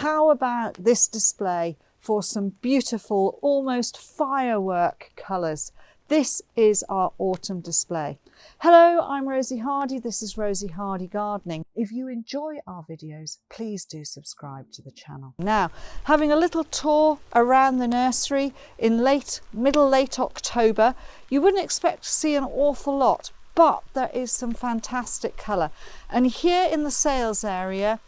how about this display for some beautiful, almost firework colours? This is our autumn display. Hello, I'm Rosy Hardy. This is Rosy Hardy Gardening. If you enjoy our videos, please do subscribe to the channel. Now, having a little tour around the nursery in late October, you wouldn't expect to see an awful lot, but there is some fantastic colour. And here in the sales area,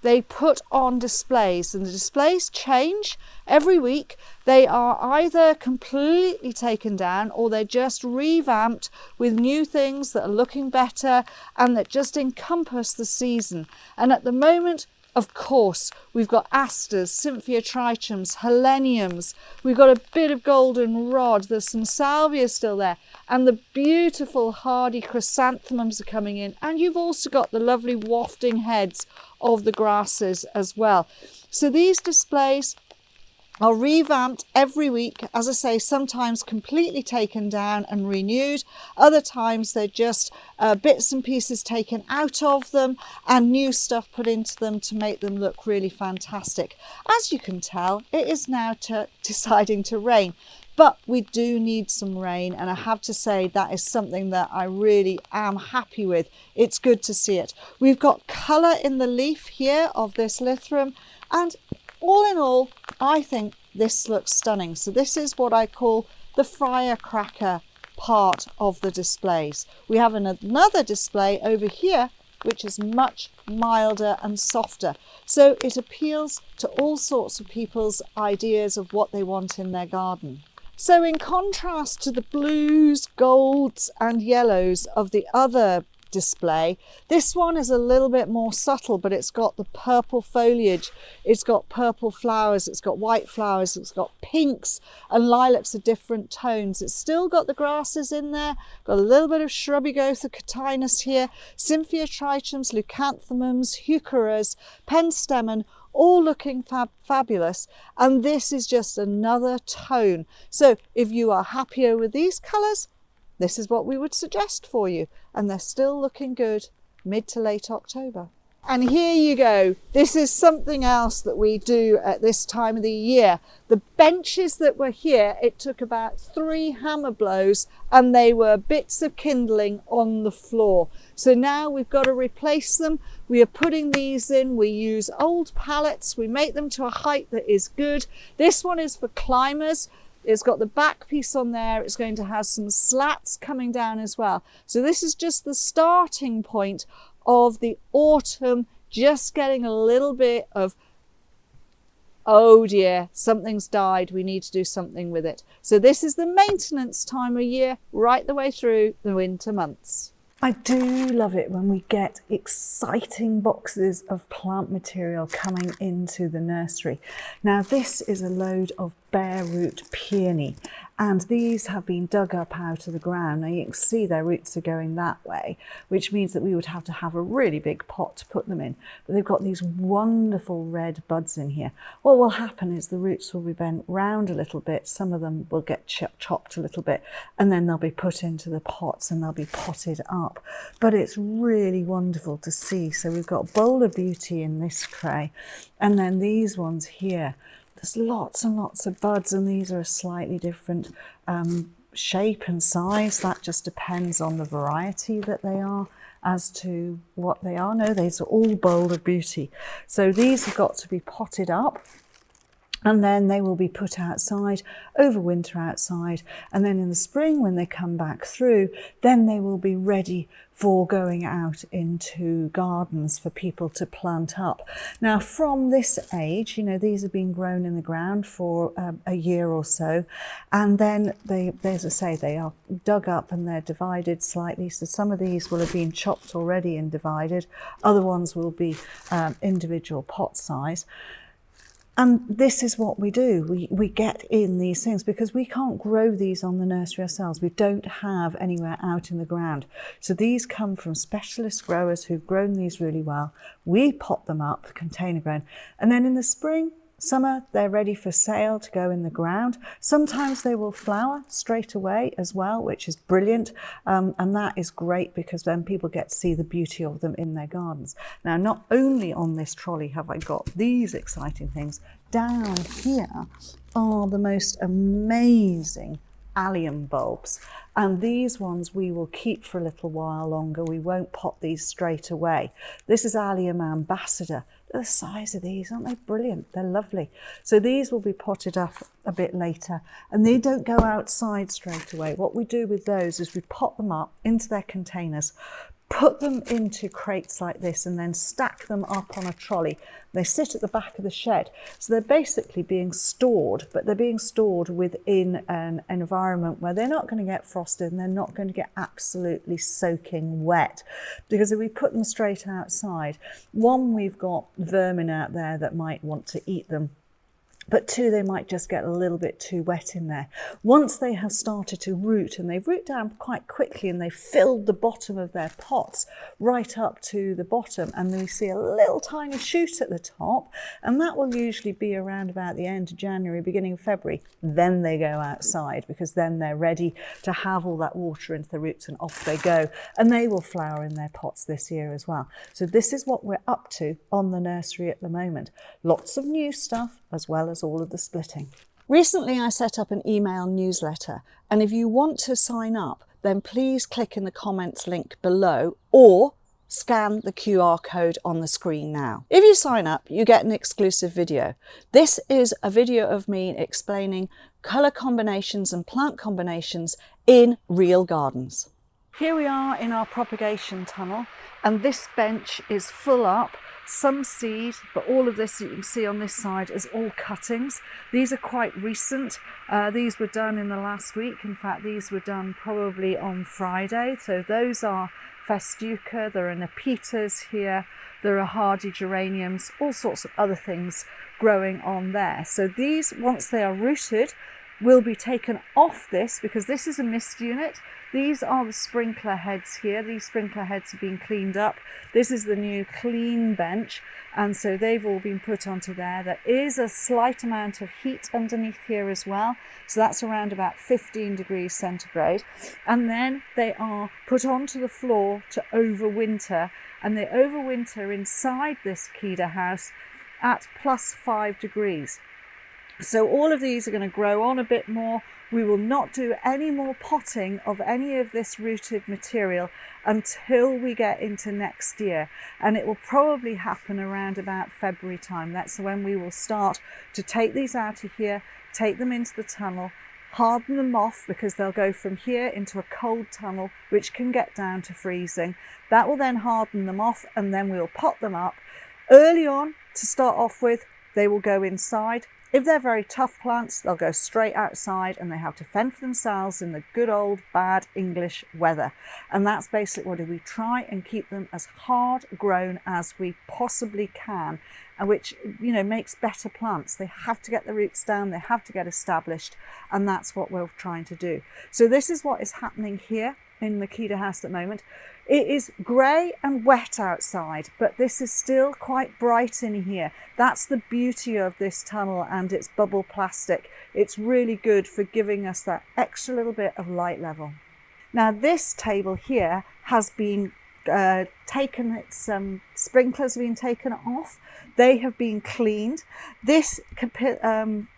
they put on displays, and the displays change every week. They are either completely taken down or they're just revamped with new things that are looking better and that just encompass the season. And at the moment, of course, we've got asters, Cynthia trichums, heleniums, we've got a bit of goldenrod, there's some salvia still there, and the beautiful hardy chrysanthemums are coming in, and you've also got the lovely wafting heads of the grasses as well. So these displays are revamped every week, as I say, sometimes completely taken down and renewed, other times they're just bits and pieces taken out of them and new stuff put into them to make them look really fantastic. As you can tell, it is now deciding to rain, but we do need some rain, and I have to say that is something that I really am happy with. It's good to see it. We've got colour in the leaf here of this lythrum, and all in all, I think this looks stunning. So this is what I call the firecracker part of the displays. We have another display over here which is much milder and softer. So it appeals to all sorts of people's ideas of what they want in their garden. So in contrast to the blues, golds and yellows of the other display, this one is a little bit more subtle, but it's got the purple foliage, it's got purple flowers, it's got white flowers, it's got pinks and lilacs of different tones. It's still got the grasses in there, got a little bit of shrubby Gothicotinus here, Cynthia trichums, leucanthemums, heucheras, penstemon, all looking fabulous, and this is just another tone. So if you are happier with these colours, this is what we would suggest for you, and they're still looking good mid to late October. And here you go. This is something else that we do at this time of the year. The benches that were here, it took about 3 hammer blows and they were bits of kindling on the floor. So now we've got to replace them. We are putting these in. We use old pallets. We make them to a height that is good. This one is for climbers. It's got the back piece on there. It's going to have some slats coming down as well. So this is just the starting point of the autumn, just getting a little bit of, oh dear, something's died, we need to do something with it. So this is the maintenance time of year right the way through the winter months. I do love it when we get exciting boxes of plant material coming into the nursery. Now this is a load of bare root peony, and these have been dug up out of the ground. Now you can see their roots are going that way, which means that we would have to have a really big pot to put them in. But they've got these wonderful red buds in here. What will happen is the roots will be bent round a little bit. Some of them will get chopped a little bit, and then they'll be put into the pots and they'll be potted up. But it's really wonderful to see. So we've got Bowl of Beauty in this tray, and then these ones here. There's lots and lots of buds, and these are a slightly different shape and size. That just depends on the variety that they are as to what they are. No, these are all Bowl of Beauty. So these have got to be potted up, and then they will be put outside, overwinter outside, and then in the spring when they come back through, then they will be ready for going out into gardens for people to plant up. Now from this age, you know, these have been grown in the ground for a year or so, and then they, as I say, they are dug up and they're divided slightly. So some of these will have been chopped already and divided, other ones will be individual pot size. And this is what we do. We get in these things because we can't grow these on the nursery ourselves. We don't have anywhere out in the ground. So these come from specialist growers who've grown these really well. We pot them up, container grown, and then in the spring, Summer, they're ready for sale to go in the ground. Sometimes they will flower straight away as well, which is brilliant. And that is great because then people get to see the beauty of them in their gardens. Now, not only on this trolley have I got these exciting things, down here are the most amazing allium bulbs. And these ones we will keep for a little while longer. We won't pot these straight away. This is Allium Ambassador. The size of these, aren't they brilliant? They're lovely. So these will be potted up a bit later, and they don't go outside straight away. What we do with those is we pot them up into their containers, put them into crates like this, and then stack them up on a trolley. They sit at the back of the shed. So they're basically being stored, but they're being stored within an environment where they're not going to get frosted and they're not going to get absolutely soaking wet. Because if we put them straight outside, one, we've got vermin out there that might want to eat them. But two, they might just get a little bit too wet in there. Once they have started to root, and they've rooted down quite quickly, and they've filled the bottom of their pots right up to the bottom, and then we see a little tiny shoot at the top, and that will usually be around about the end of January, beginning of February. Then they go outside, because then they're ready to have all that water into the roots, and off they go. And they will flower in their pots this year as well. So this is what we're up to on the nursery at the moment. Lots of new stuff, as well as all of the splitting. Recently I set up an email newsletter, and if you want to sign up, then please click in the comments link below or scan the QR code on the screen now. If you sign up, you get an exclusive video. This is a video of me explaining colour combinations and plant combinations in real gardens. Here we are in our propagation tunnel, and this bench is full up. Some seed, but all of this you can see on this side is all cuttings. These are quite recent. These were done in the last week. In fact, these were done probably on Friday. So those are festuca, there are nepetas here, there are hardy geraniums, all sorts of other things growing on there. So these, once they are rooted, will be taken off this, because this is a mist unit. These are the sprinkler heads here. These sprinkler heads have been cleaned up. This is the new clean bench, and so they've all been put onto there. There is a slight amount of heat underneath here as well, so that's around about 15 degrees centigrade. And then they are put onto the floor to overwinter, and they overwinter inside this Kida house at +5 degrees. So all of these are going to grow on a bit more. We will not do any more potting of any of this rooted material until we get into next year. And it will probably happen around about February time. That's when we will start to take these out of here, take them into the tunnel, harden them off, because they'll go from here into a cold tunnel, which can get down to freezing. That will then harden them off, and then we'll pot them up. Early on, to start off with, they will go inside. If they're very tough plants, they'll go straight outside, and they have to fend for themselves in the good old bad English weather. And that's basically what we try and keep them as hard grown as we possibly can, and which, you know, makes better plants. They have to get the roots down, they have to get established, and that's what we're trying to do. So this is what is happening here in the Kida house at the moment. It is grey and wet outside, but this is still quite bright in here. That's the beauty of this tunnel and its bubble plastic. It's really good for giving us that extra little bit of light level. Now this table here has been taken, its sprinklers have been taken off. They have been cleaned. This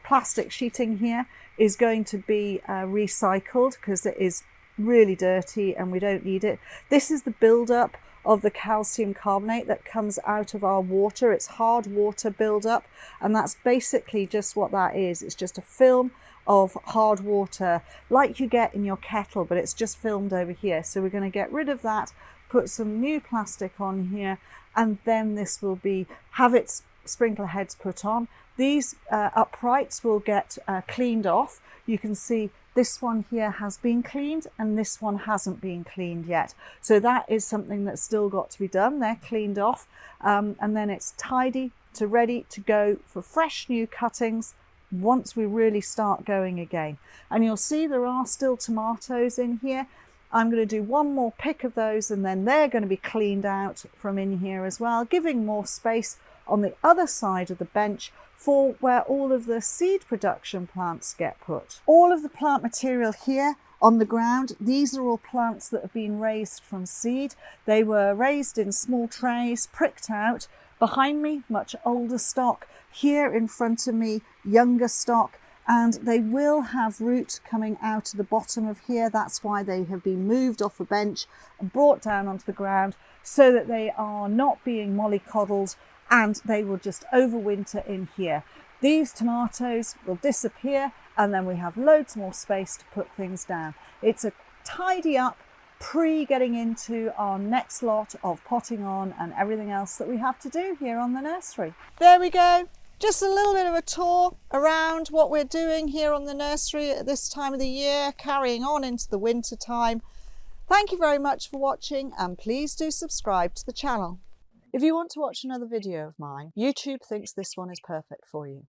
plastic sheeting here is going to be recycled, because it is really dirty and we don't need it. This is the build-up of the calcium carbonate that comes out of our water. It's hard water build-up, and that's basically just what that is. It's just a film of hard water like you get in your kettle, but it's just filmed over here. So we're going to get rid of that, put some new plastic on here, and then this will have its sprinkler heads put on. These uprights will get cleaned off. You can see this one here has been cleaned and this one hasn't been cleaned yet. So that is something that's still got to be done. They're cleaned off, and then it's tidy to ready to go for fresh new cuttings once we really start going again. And you'll see there are still tomatoes in here. I'm going to do one more pick of those, and then they're going to be cleaned out from in here as well, giving more space on the other side of the bench for where all of the seed production plants get put. All of the plant material here on the ground, these are all plants that have been raised from seed. They were raised in small trays, pricked out. Behind me, much older stock. Here in front of me, younger stock. And they will have root coming out of the bottom of here. That's why they have been moved off a bench and brought down onto the ground so that they are not being mollycoddled and they will just overwinter in here. These tomatoes will disappear and then we have loads more space to put things down. It's a tidy up pre-getting into our next lot of potting on and everything else that we have to do here on the nursery. There we go. Just a little bit of a tour around what we're doing here on the nursery at this time of the year, carrying on into the winter time. Thank you very much for watching and please do subscribe to the channel. If you want to watch another video of mine, YouTube thinks this one is perfect for you.